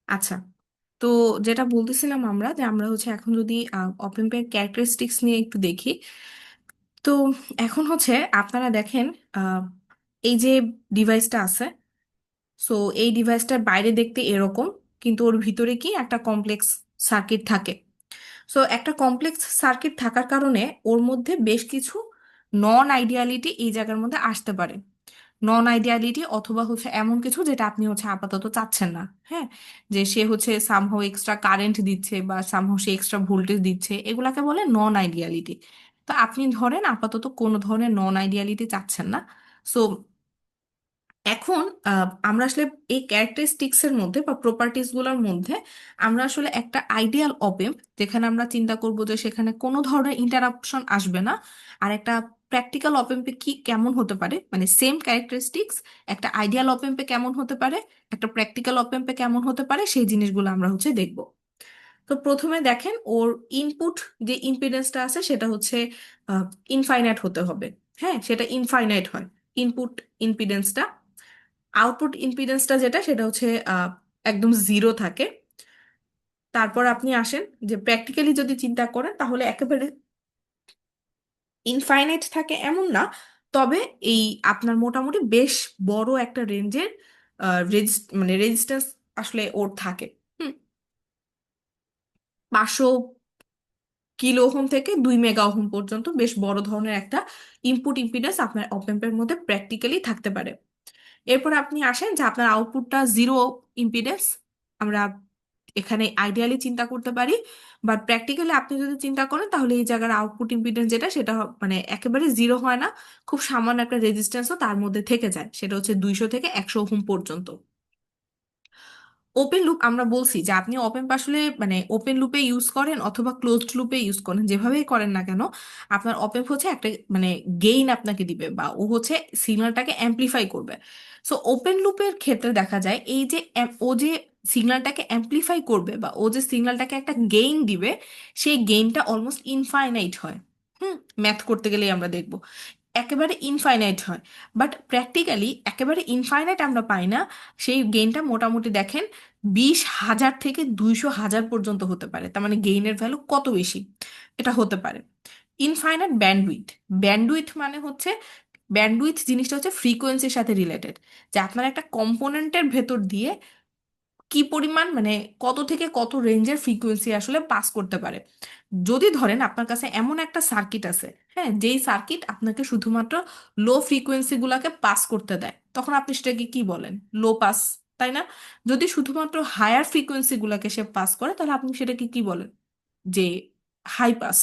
আচ্ছা, তো যেটা বলতেছিলাম আমরা যে আমরা হচ্ছে এখন যদি অপেম্পের ক্যারেক্টারিস্টিক্স নিয়ে একটু দেখি। তো এখন হচ্ছে আপনারা দেখেন, আহ, এই যে ডিভাইসটা আছে, সো এই ডিভাইসটার বাইরে দেখতে এরকম, কিন্তু ওর ভিতরে কি একটা কমপ্লেক্স সার্কিট থাকে। সো একটা কমপ্লেক্স সার্কিট থাকার কারণে ওর মধ্যে বেশ কিছু নন আইডিয়ালিটি এই জায়গার মধ্যে আসতে পারে। নন আইডিয়ালিটি অথবা হচ্ছে এমন কিছু যেটা আপনি হচ্ছে আপাতত চাচ্ছেন না। হ্যাঁ, যে সে হচ্ছে সামহাও এক্সট্রা কারেন্ট দিচ্ছে বা সামহাও সে এক্সট্রা ভোল্টেজ দিচ্ছে, এগুলাকে বলে নন আইডিয়ালিটি। তো আপনি ধরেন আপাতত কোনো ধরনের নন আইডিয়ালিটি চাচ্ছেন না। সো এখন আমরা আসলে এই ক্যারেক্টারিস্টিক্স এর মধ্যে বা প্রপার্টিজ গুলোর মধ্যে আমরা আসলে একটা আইডিয়াল অপেম্প, যেখানে আমরা চিন্তা করব যে সেখানে কোনো ধরনের ইন্টারাপশন আসবে না, আর একটা প্র্যাকটিক্যাল অপেম্পে কি কেমন হতে পারে, মানে সেম ক্যারেক্টারিস্টিক্স একটা আইডিয়াল অপেম্পে কেমন হতে পারে, একটা প্র্যাকটিক্যাল অপেম্পে কেমন হতে পারে, সেই জিনিসগুলো আমরা হচ্ছে দেখব। তো প্রথমে দেখেন ওর ইনপুট যে ইম্পিডেন্সটা আছে সেটা হচ্ছে ইনফাইনাইট হতে হবে। হ্যাঁ, সেটা ইনফাইনাইট হয় ইনপুট ইম্পিডেন্সটা। আউটপুট ইম্পিডেন্সটা যেটা সেটা হচ্ছে একদম জিরো থাকে। তারপর আপনি আসেন যে প্র্যাকটিক্যালি যদি চিন্তা করেন তাহলে একেবারে ইনফাইনাইট থাকে এমন না, তবে এই আপনার মোটামুটি বেশ বড় একটা রেঞ্জের মানে রেজিস্ট্যান্স আসলে ওর থাকে। হুম, 500 কিলো ওহম থেকে 2 মেগা ওহম পর্যন্ত বেশ বড় ধরনের একটা ইনপুট ইম্পিডেন্স আপনার অপ এম্পের মধ্যে প্র্যাকটিক্যালি থাকতে পারে। এরপর আপনি আসেন যে আপনার আউটপুটটা জিরো ইম্পিডেন্স আমরা এখানে আইডিয়ালি চিন্তা করতে পারি, বাট প্র্যাকটিক্যালি আপনি যদি চিন্তা করেন তাহলে এই জায়গার আউটপুট ইম্পিডেন্স যেটা সেটা মানে একেবারে জিরো হয় না, খুব সামান্য একটা রেজিস্ট্যান্সও তার মধ্যে থেকে যায়, সেটা হচ্ছে 200 থেকে 100 ওহম পর্যন্ত। ওপেন লুপ আমরা বলছি যে আপনি ওপেন আসলে মানে ওপেন লুপে ইউজ করেন অথবা ক্লোজড লুপে ইউজ করেন, যেভাবেই করেন না কেন আপনার ওপেন হচ্ছে একটা মানে গেইন আপনাকে দিবে বা ও হচ্ছে সিগন্যালটাকে অ্যাম্প্লিফাই করবে। সো ওপেন লুপের ক্ষেত্রে দেখা যায় এই যে ও যে সিগন্যালটাকে অ্যাম্প্লিফাই করবে বা ও যে সিগন্যালটাকে একটা গেইন দিবে, সেই গেইনটা অলমোস্ট ইনফাইনাইট হয়। হুম, ম্যাথ করতে গেলেই আমরা দেখব একেবারে ইনফাইনাইট হয়। বাট প্র্যাকটিক্যালি একেবারে ইনফাইনাইট আমরা পাই না, সেই গেইনটা মোটামুটি দেখেন 20,000 থেকে 200,000 পর্যন্ত হতে পারে। তার মানে গেইনের ভ্যালু কত বেশি এটা হতে পারে। ইনফাইনাইট ব্যান্ডউইথ, ব্যান্ডউইথ মানে হচ্ছে ব্যান্ডউইথ জিনিসটা হচ্ছে ফ্রিকোয়েন্সির সাথে রিলেটেড, যে আপনার একটা কম্পোনেন্টের ভেতর দিয়ে কি পরিমাণ মানে কত থেকে কত রেঞ্জের ফ্রিকোয়েন্সি আসলে পাস করতে পারে। যদি ধরেন আপনার কাছে এমন একটা সার্কিট আছে, হ্যাঁ, যেই সার্কিট আপনাকে শুধুমাত্র লো ফ্রিকোয়েন্সি গুলাকে পাস করতে দেয়, তখন আপনি সেটাকে কি বলেন? লো পাস, তাই না? যদি শুধুমাত্র হায়ার ফ্রিকোয়েন্সি গুলাকে সে পাস করে তাহলে আপনি সেটাকে কি বলেন? যে হাই পাস।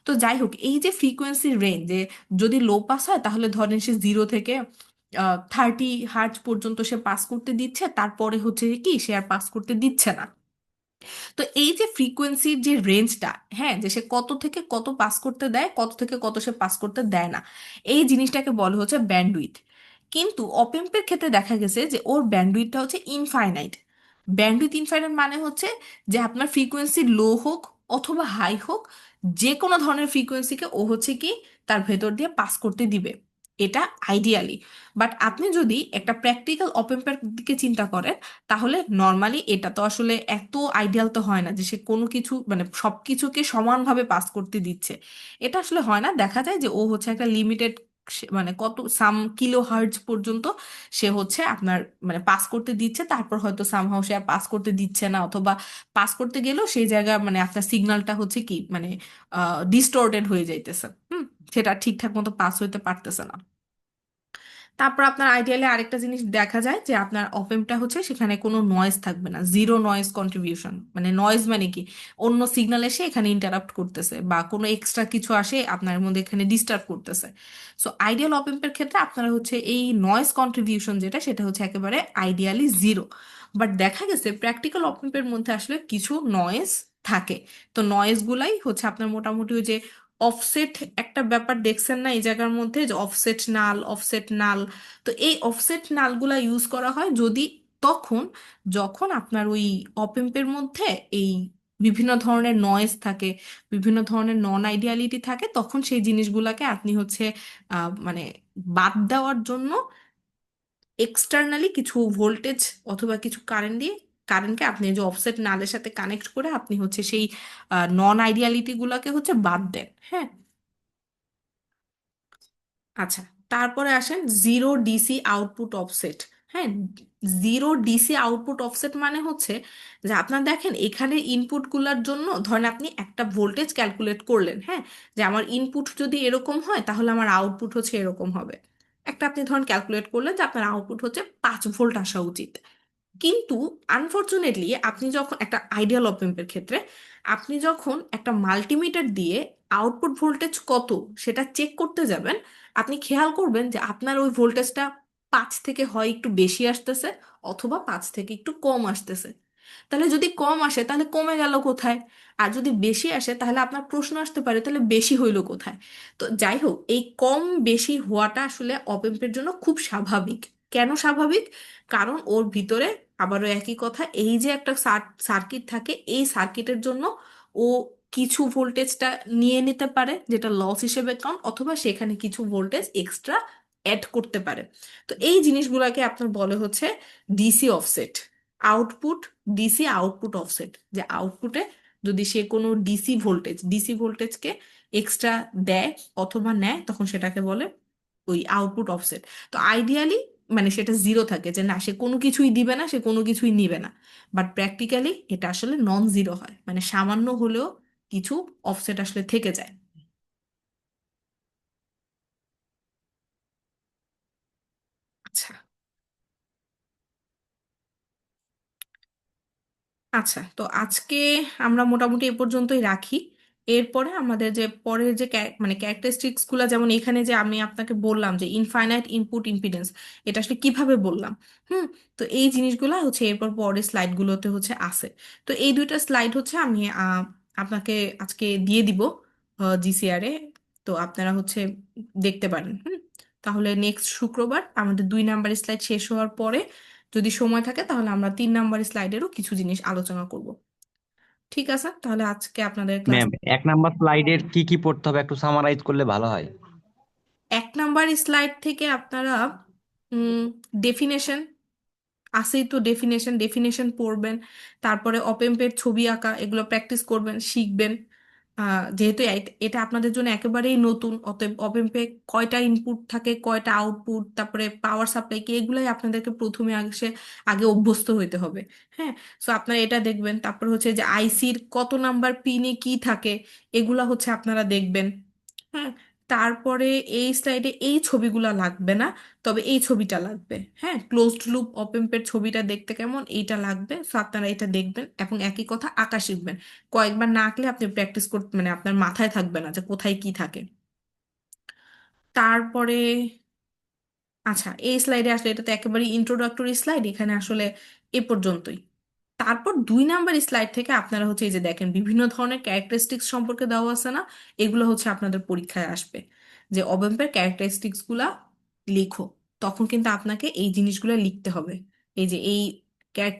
তো যাই হোক, এই যে ফ্রিকোয়েন্সি রেঞ্জে যদি লো পাস হয় তাহলে ধরেন সে 0 থেকে 30 হার্টজ পর্যন্ত সে পাস করতে দিচ্ছে, তারপরে হচ্ছে কি সে আর পাস করতে দিচ্ছে না। তো এই যে ফ্রিকোয়েন্সির যে রেঞ্জটা, হ্যাঁ, যে সে কত থেকে কত পাস করতে দেয়, কত থেকে কত সে পাস করতে দেয় না, এই জিনিসটাকে বলা হচ্ছে ব্যান্ডউইথ। কিন্তু অপেম্পের ক্ষেত্রে দেখা গেছে যে ওর ব্যান্ডউইথটা হচ্ছে ইনফাইনাইট। ব্যান্ডউইথ ইনফাইনাইট মানে হচ্ছে যে আপনার ফ্রিকোয়েন্সি লো হোক অথবা হাই হোক, যে কোনো ধরনের ফ্রিকোয়েন্সিকে ও হচ্ছে কি তার ভেতর দিয়ে পাস করতে দিবে। এটা আইডিয়ালি। বাট আপনি যদি একটা প্র্যাকটিক্যাল অপেম্পের দিকে চিন্তা করেন তাহলে নর্মালি এটা তো আসলে এত আইডিয়াল তো হয় না যে সে কোনো কিছু মানে সবকিছুকে সমানভাবে পাস করতে দিচ্ছে। এটা আসলে হয় না, দেখা যায় যে ও হচ্ছে একটা লিমিটেড মানে কত সাম কিলো হার্টজ পর্যন্ত সে হচ্ছে আপনার মানে পাস করতে দিচ্ছে, তারপর হয়তো সামহাও সে আর পাস করতে দিচ্ছে না, অথবা পাস করতে গেলেও সেই জায়গা মানে আপনার সিগন্যালটা হচ্ছে কি মানে ডিস্টর্টেড হয়ে যাইতেছে। হুম, সেটা ঠিকঠাক মতো পাস হইতে পারতেছে না। তারপর আপনার আইডিয়ালি আরেকটা জিনিস দেখা যায় যে আপনার অপেমটা হচ্ছে সেখানে কোনো নয়েজ থাকবে না, জিরো নয়েজ কন্ট্রিবিউশন। মানে নয়েজ মানে কি, অন্য সিগন্যাল এসে এখানে ইন্টারাপ্ট করতেছে বা কোনো এক্সট্রা কিছু আসে আপনার মধ্যে এখানে ডিস্টার্ব করতেছে। সো আইডিয়াল অপেম্পের ক্ষেত্রে আপনারা হচ্ছে এই নয়েজ কন্ট্রিবিউশন যেটা সেটা হচ্ছে একেবারে আইডিয়ালি জিরো। বাট দেখা গেছে প্র্যাকটিক্যাল অপেম্পের মধ্যে আসলে কিছু নয়েজ থাকে। তো নয়েজ গুলাই হচ্ছে আপনার মোটামুটি ওই যে অফসেট একটা ব্যাপার দেখছেন না এই জায়গার মধ্যে, যে অফসেট নাল অফসেট নাল। তো এই অফসেট নালগুলা ইউজ করা হয় যদি তখন যখন আপনার ওই অপেম্পের মধ্যে এই বিভিন্ন ধরনের নয়েজ থাকে, বিভিন্ন ধরনের নন আইডিয়ালিটি থাকে, তখন সেই জিনিসগুলাকে আপনি হচ্ছে মানে বাদ দেওয়ার জন্য এক্সটার্নালি কিছু ভোল্টেজ অথবা কিছু কারেন্ট দিয়ে, কারেন্টকে আপনি যে অফসেট নালের সাথে কানেক্ট করে আপনি হচ্ছে সেই নন আইডিয়ালিটি গুলাকে হচ্ছে বাদ দেন। হ্যাঁ, আচ্ছা, তারপরে আসেন জিরো ডিসি আউটপুট অফসেট। হ্যাঁ, জিরো ডিসি আউটপুট অফসেট মানে হচ্ছে যে আপনার দেখেন এখানে ইনপুট গুলার জন্য ধরেন আপনি একটা ভোল্টেজ ক্যালকুলেট করলেন। হ্যাঁ, যে আমার ইনপুট যদি এরকম হয় তাহলে আমার আউটপুট হচ্ছে এরকম হবে। একটা আপনি ধরেন ক্যালকুলেট করলেন যে আপনার আউটপুট হচ্ছে 5 ভোল্ট আসা উচিত। কিন্তু আনফরচুনেটলি আপনি যখন একটা আইডিয়াল অপ এম্পের ক্ষেত্রে আপনি যখন একটা মাল্টিমিটার দিয়ে আউটপুট ভোল্টেজ কত সেটা চেক করতে যাবেন, আপনি খেয়াল করবেন যে আপনার ওই ভোল্টেজটা 5 থেকে হয় একটু বেশি আসতেছে অথবা 5 থেকে একটু কম আসতেছে। তাহলে যদি কম আসে তাহলে কমে গেল কোথায়, আর যদি বেশি আসে তাহলে আপনার প্রশ্ন আসতে পারে তাহলে বেশি হইলো কোথায়। তো যাই হোক, এই কম বেশি হওয়াটা আসলে অপ এম্পের জন্য খুব স্বাভাবিক। কেন স্বাভাবিক? কারণ ওর ভিতরে আবারও একই কথা, এই যে একটা সার্কিট থাকে, এই সার্কিটের জন্য ও কিছু ভোল্টেজটা নিয়ে নিতে পারে যেটা লস হিসেবে কাউন্ট, অথবা সেখানে কিছু ভোল্টেজ এক্সট্রা অ্যাড করতে পারে। তো এই জিনিসগুলোকে আপনার বলে হচ্ছে DC offset. Output DC output offset, যে আউটপুটে যদি সে কোনো ডিসি ভোল্টেজকে এক্সট্রা দেয় অথবা নেয় তখন সেটাকে বলে ওই আউটপুট অফসেট। তো আইডিয়ালি মানে সেটা জিরো থাকে, যে না সে কোনো কিছুই দিবে না, সে কোনো কিছুই নিবে না। বাট প্র্যাকটিক্যালি এটা আসলে নন জিরো হয়, মানে সামান্য হলেও কিছু অফসেট আসলে থেকে যায়। আচ্ছা, আচ্ছা, তো আজকে আমরা মোটামুটি এ পর্যন্তই রাখি। এরপরে আমাদের যে পরের যে মানে ক্যারেক্টারিস্টিক্স গুলা, যেমন এখানে যে আমি আপনাকে বললাম যে ইনফাইনাইট ইনপুট ইম্পিডেন্স, এটা আসলে কিভাবে বললাম। হুম, তো এই জিনিসগুলা হচ্ছে এরপর পরের স্লাইড গুলোতে হচ্ছে আছে। তো এই দুইটা স্লাইড হচ্ছে আমি আপনাকে আজকে দিয়ে দিব জিসিআর এ। তো আপনারা হচ্ছে দেখতে পারেন। হুম, তাহলে নেক্সট শুক্রবার আমাদের 2 নাম্বার স্লাইড শেষ হওয়ার পরে যদি সময় থাকে তাহলে আমরা 3 নাম্বার স্লাইডেরও কিছু জিনিস আলোচনা করব। ঠিক আছে, তাহলে আজকে আপনাদের ক্লাস। ম্যাম, 1 নাম্বার স্লাইডের কি কি পড়তে হবে একটু সামারাইজ করলে ভালো হয়। 1 নাম্বার স্লাইড থেকে আপনারা ডেফিনেশন, আসেই তো ডেফিনেশন, ডেফিনেশন পড়বেন। তারপরে অপেম্পের ছবি আঁকা এগুলো প্র্যাকটিস করবেন, শিখবেন। যেহেতু এটা আপনাদের জন্য একেবারেই নতুন, অতএব অপেম্পে কয়টা ইনপুট থাকে, কয়টা আউটপুট, তারপরে পাওয়ার সাপ্লাই কি, এগুলাই আপনাদেরকে প্রথমে আগে অভ্যস্ত হইতে হবে। হ্যাঁ, সো আপনারা এটা দেখবেন। তারপর হচ্ছে যে আইসির কত নাম্বার পিনে কি থাকে এগুলা হচ্ছে আপনারা দেখবেন। হ্যাঁ, তারপরে এই স্লাইডে এই ছবিগুলা লাগবে না, তবে এই ছবিটা লাগবে। হ্যাঁ, ক্লোজড লুপ অপেম্পের ছবিটা দেখতে কেমন এইটা লাগবে, তো আপনারা এটা দেখবেন এবং একই কথা আঁকা শিখবেন। কয়েকবার না আঁকলে আপনি প্র্যাকটিস করতে মানে আপনার মাথায় থাকবে না যে কোথায় কি থাকে। তারপরে আচ্ছা, এই স্লাইডে আসলে এটা তো একেবারে ইন্ট্রোডাক্টরি স্লাইড, এখানে আসলে এ পর্যন্তই। তারপর 2 নাম্বার স্লাইড থেকে আপনারা হচ্ছে এই যে দেখেন বিভিন্ন ধরনের ক্যারেক্টারিস্টিক্স সম্পর্কে দেওয়া আছে না, এগুলো হচ্ছে আপনাদের পরীক্ষায় আসবে যে অবেম্পের ক্যারেক্টারিস্টিক্স গুলা লিখো। তখন কিন্তু আপনাকে এই জিনিসগুলো লিখতে হবে। এই যে এই